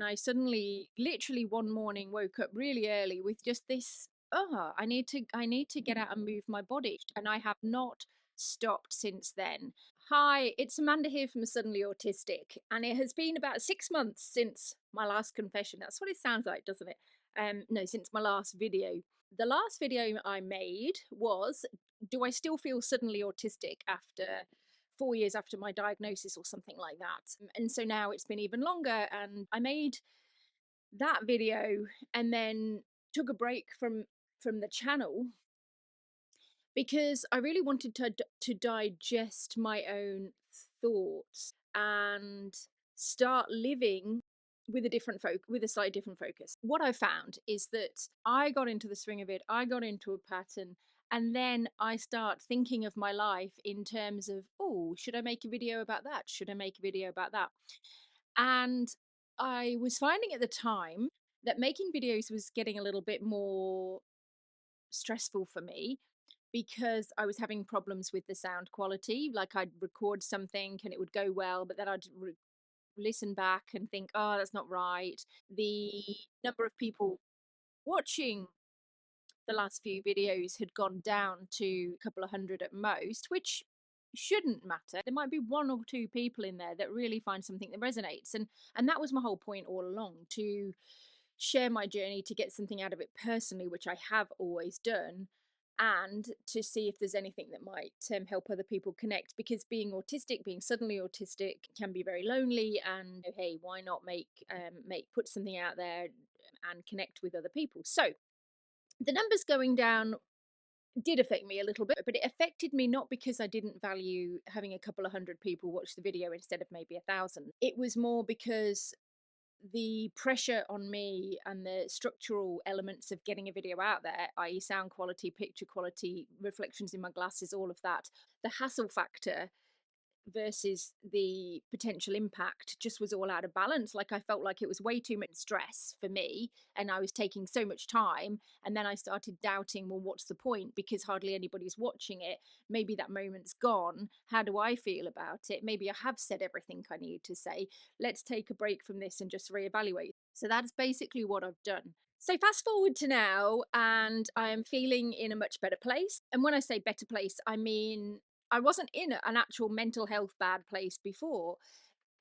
and I suddenly, literally one morning, woke up really early with just this, oh, I need to get out and move my body. And I have not stopped since then. Hi, it's Amanda here from Suddenly Autistic, and it has been about 6 months since my last confession. That's what it sounds like, doesn't it? No, since my last video. The last video I made was, do I still feel suddenly autistic after 4 years after my diagnosis or something like that? And so now it's been even longer, and I made that video and then took a break from the channel because I really wanted to digest my own thoughts and start living with a with a slightly different focus. What I found is that I got into the swing of it, I got into a pattern, and then I start thinking of my life in terms of, oh, should I make a video about that? Should I make a video about that? And I was finding at the time that making videos was getting a little bit more stressful for me because I was having problems with the sound quality. Like, I'd record something and it would go well, but then I'd listen back and think, oh, that's not right. The number of people watching the last few videos had gone down to a couple of hundred at most, which shouldn't matter. There might be one or two people in there that really find something that resonates. And that was my whole point all along, to share my journey, to get something out of it personally, which I have always done, and to see if there's anything that might help other people connect. Because being autistic, being suddenly autistic, can be very lonely. And hey, why not make put something out there and connect with other people? So the numbers going down did affect me a little bit, but it affected me not because I didn't value having a couple of hundred people watch the video instead of maybe 1,000. It was more because the pressure on me and the structural elements of getting a video out there, i.e., sound quality, picture quality, reflections in my glasses, all of that, the hassle factor versus the potential impact just was all out of balance. Like, I felt like it was way too much stress for me and I was taking so much time. And then I started doubting, well, what's the point? Because hardly anybody's watching it. Maybe that moment's gone. How do I feel about it? Maybe I have said everything I need to say. Let's take a break from this and just reevaluate. So that's basically what I've done. So fast forward to now, and I am feeling in a much better place. And when I say better place, I mean I wasn't in an actual mental health bad place before.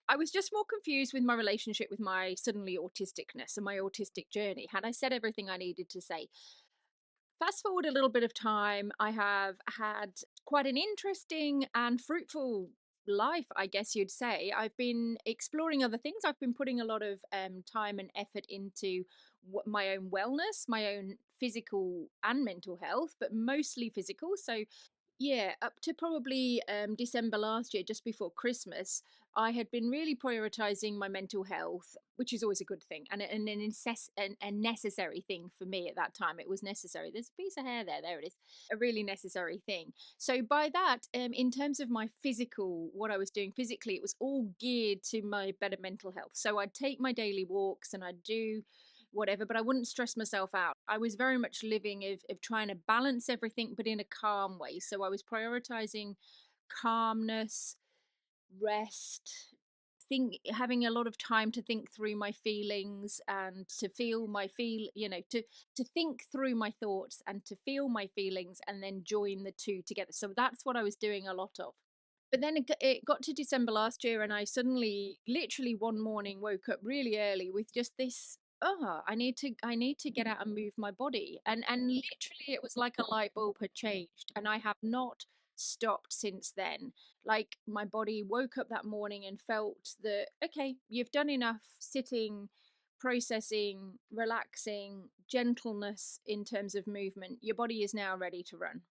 I was just more confused with my relationship with my suddenly autisticness and my autistic journey. Had I said everything I needed to say? Fast forward a little bit of time, I have had quite an interesting and fruitful life, I guess you'd say. I've been exploring other things. I've been putting a lot of time and effort into my own wellness, my own physical and mental health, but mostly physical. So yeah, up to probably December last year, just before Christmas, I had been really prioritizing my mental health, which is always a good thing, and a necessary thing for me at that time. It was necessary. There's a piece of hair there. There it is. A really necessary thing. So by that, in terms of my physical, what I was doing physically, it was all geared to my better mental health. So I'd take my daily walks and I'd do whatever, but I wouldn't stress myself out. I was very much living of trying to balance everything, but in a calm way. So I was prioritizing calmness, rest, having a lot of time to think through my feelings and to feel to think through my thoughts and to feel my feelings and then join the two together. So that's what I was doing a lot of. But then it got to December last year, and I suddenly, literally one morning, woke up really early with just this, oh, I need to get out and move my body. And literally it was like a light bulb had changed, and I have not stopped since then. Like, my body woke up that morning and felt that, okay, you've done enough sitting, processing, relaxing, gentleness in terms of movement. Your body is now ready to run.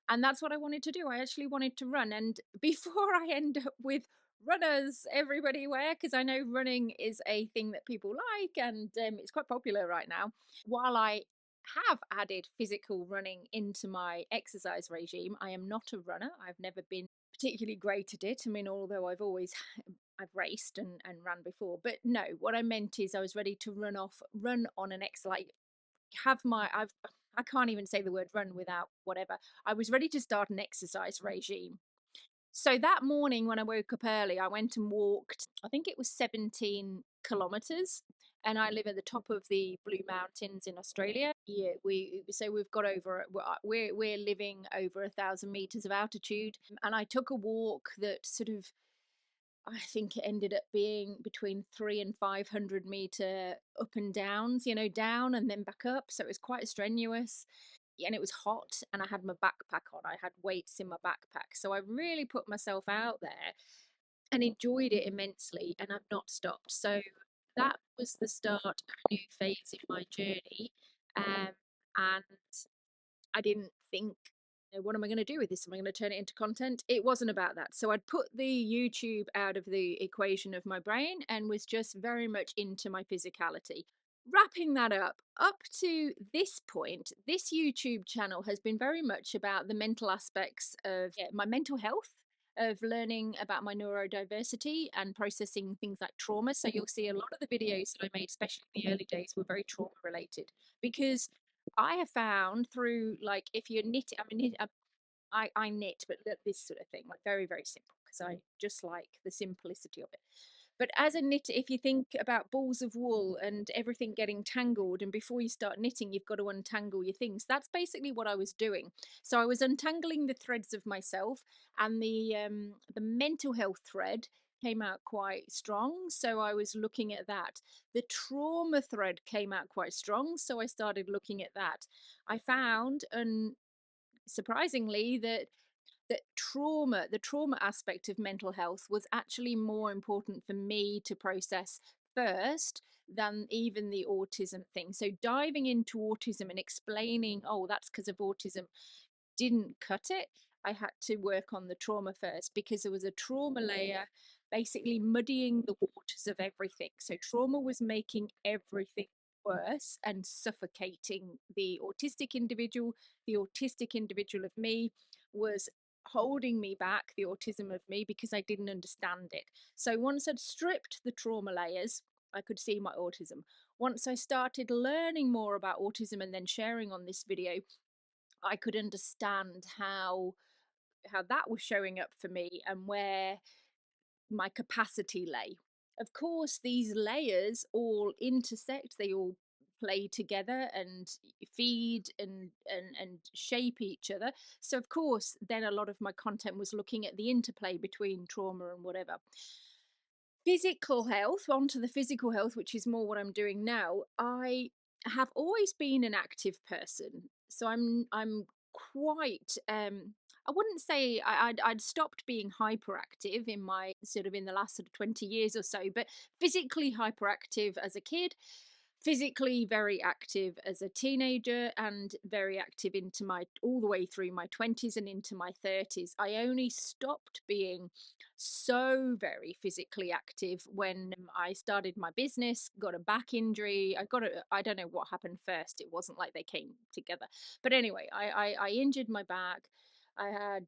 And that's what I wanted to do. I actually wanted to run. And before I end up with runners everywhere, because I know running is a thing that people like, and it's quite popular right now, while I have added physical running into my exercise regime, I am not a runner. I've never been particularly great at it. I mean, although I've raced and ran before. But no, what I meant is I was ready to run on an like have my I can't even say the word run without whatever. I was ready to start an exercise regime. So that morning when I woke up early, I went and walked, I think it was 17 kilometers. And I live at the top of the Blue Mountains in Australia. Yeah, we've got over we're living over 1,000 meters of altitude. And I took a walk that sort of, I think it ended up being between 300 and 500 meter up and downs, down and then back up. So it was quite strenuous. And it was hot, and I had my backpack on. I had weights in my backpack. So I really put myself out there and enjoyed it immensely, and I've not stopped. So that was the start of a new phase in my journey. And I didn't think, what am I going to do with this? Am I going to turn it into content? It wasn't about that. So I'd put the YouTube out of the equation of my brain and was just very much into my physicality. Wrapping that up to this point, this YouTube channel has been very much about the mental aspects of, yeah, my mental health, of learning about my neurodiversity and processing things like trauma. So you'll see a lot of the videos that I made, especially in the early days, were very trauma related, because I have found through, like, if you're knitting, I knit, but this sort of thing, like very, very simple, because I just like the simplicity of it. But as a knitter, if you think about balls of wool and everything getting tangled, and before you start knitting, you've got to untangle your things. That's basically what I was doing. So I was untangling the threads of myself, and the mental health thread came out quite strong. So I was looking at that. The trauma thread came out quite strong. So I started looking at that. I found, and surprisingly, that the trauma aspect of mental health was actually more important for me to process first than even the autism thing. So diving into autism and explaining, oh, that's because of autism, didn't cut it. I had to work on the trauma first, because there was a trauma layer basically muddying the waters of everything. So trauma was making everything worse and suffocating the autistic individual. The autistic individual of me was holding me back, the autism of me, because I didn't understand it. So once I'd stripped the trauma layers, I could see my autism. Once I started learning more about autism and then sharing on this video, I could understand how that was showing up for me and where my capacity lay. Of course, these layers all intersect, they all play together and feed and shape each other. So of course, then a lot of my content was looking at the interplay between trauma and whatever. Physical health, onto the physical health, which is more what I'm doing now. I have always been an active person, so I'm quite, I wouldn't say I'd stopped being hyperactive in my sort of in the last sort of 20 years or so, but physically hyperactive as a kid, physically very active as a teenager, and very active into my all the way through my 20s and into my 30s. I only stopped being so very physically active when I started my business, got a back injury. I don't know what happened first. It wasn't like they came together. But anyway, I injured my back. I had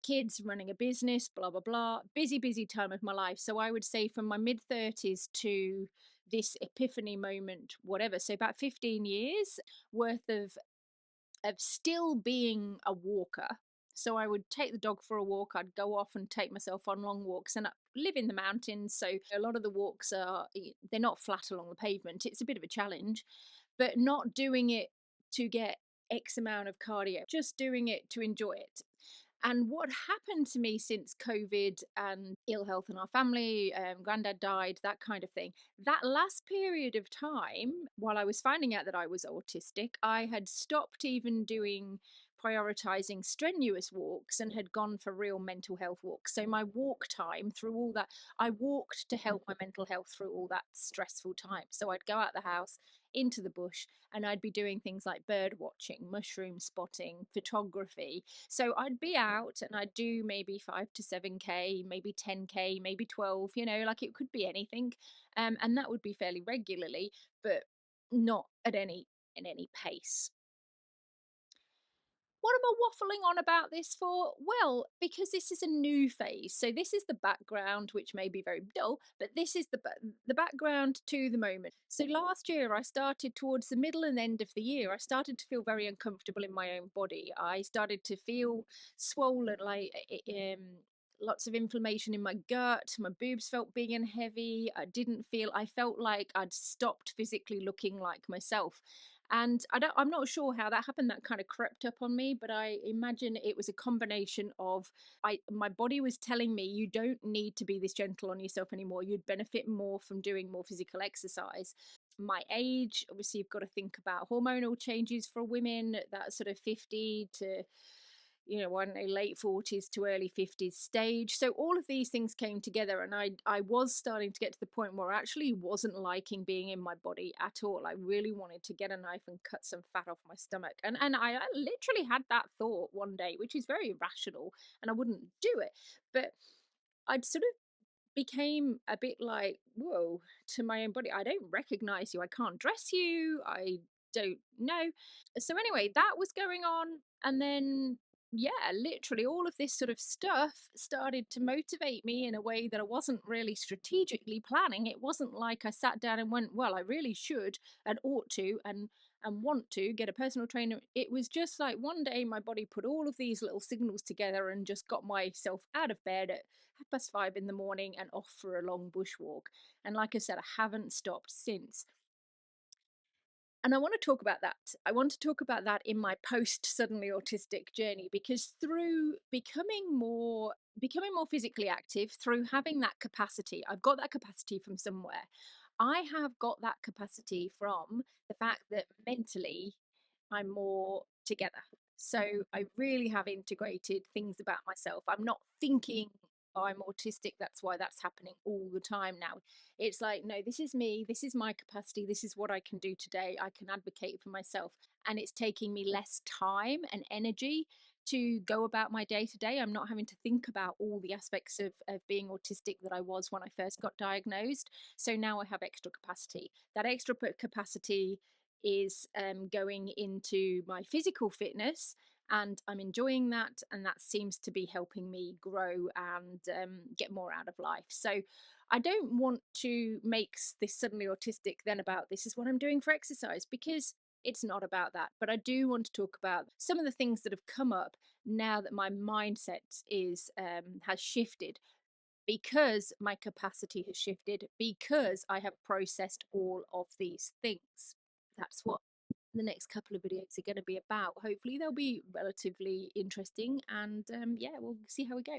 kids, running a business, blah, blah, blah. Busy, busy time of my life. So I would say from my mid 30s to this epiphany moment, whatever. So about 15 years worth of still being a walker. So I would take the dog for a walk. I'd go off and take myself on long walks, and I live in the mountains. So a lot of the walks they're not flat along the pavement. It's a bit of a challenge, but not doing it to get X amount of cardio, just doing it to enjoy it. And what happened to me since COVID and ill health in our family, granddad died, that kind of thing, that last period of time, while I was finding out that I was autistic, I had stopped even doing prioritizing strenuous walks and had gone for real mental health walks. So my walk time through all that, I walked to help my mental health through all that stressful time. So I'd go out the house into the bush, and I'd be doing things like bird watching, mushroom spotting, photography. So I'd be out and I'd do maybe 5 to 7K, maybe 10K, maybe 12, like it could be anything. And that would be fairly regularly, but not at any in any pace. What am I waffling on about this for? Well, because this is a new phase. So this is the background, which may be very dull, but this is the background to the moment. So last year, I started towards the middle and end of the year. I started to feel very uncomfortable in my own body. I started to feel swollen, lots of inflammation in my gut. My boobs felt big and heavy. I felt like I'd stopped physically looking like myself. And I'm not sure how that happened. That kind of crept up on me, but I imagine it was a combination of my body was telling me you don't need to be this gentle on yourself anymore. You'd benefit more from doing more physical exercise. My age, obviously, you've got to think about hormonal changes for women at that sort of 50 to, I don't know, late 40s to early 50s stage. So all of these things came together, and I was starting to get to the point where I actually wasn't liking being in my body at all. I really wanted to get a knife and cut some fat off my stomach. And I literally had that thought one day, which is very rational, and I wouldn't do it. But I'd sort of became a bit like, whoa, to my own body. I don't recognize you. I can't dress you. I don't know. So, anyway, that was going on. And then, yeah, literally all of this sort of stuff started to motivate me in a way that I wasn't really strategically planning. It wasn't like I sat down and went, well, I really should and ought to and want to get a personal trainer. It was just like one day my body put all of these little signals together and just got myself out of bed at 5:30 in the morning and off for a long bushwalk. And like I said, I haven't stopped since. And I want to talk about that. I want to talk about that in my post suddenly autistic journey, because through becoming more physically active, through having that capacity, I've got that capacity from somewhere. I have got that capacity from the fact that mentally I'm more together. So I really have integrated things about myself. I'm not thinking, oh, I'm autistic, that's why that's happening all the time now. It's like, no, this is me, this is my capacity, this is what I can do today. I can advocate for myself. And it's taking me less time and energy to go about my day to day. I'm not having to think about all the aspects of being autistic that I was when I first got diagnosed. So now I have extra capacity. That extra capacity is going into my physical fitness, and I'm enjoying that, and that seems to be helping me grow and get more out of life. So I don't want to make this suddenly autistic then about this is what I'm doing for exercise, because it's not about that. But I do want to talk about some of the things that have come up now that my mindset is has shifted, because my capacity has shifted, because I have processed all of these things. That's what the next couple of videos are going to be about. Hopefully, they'll be relatively interesting, and yeah, we'll see how we go.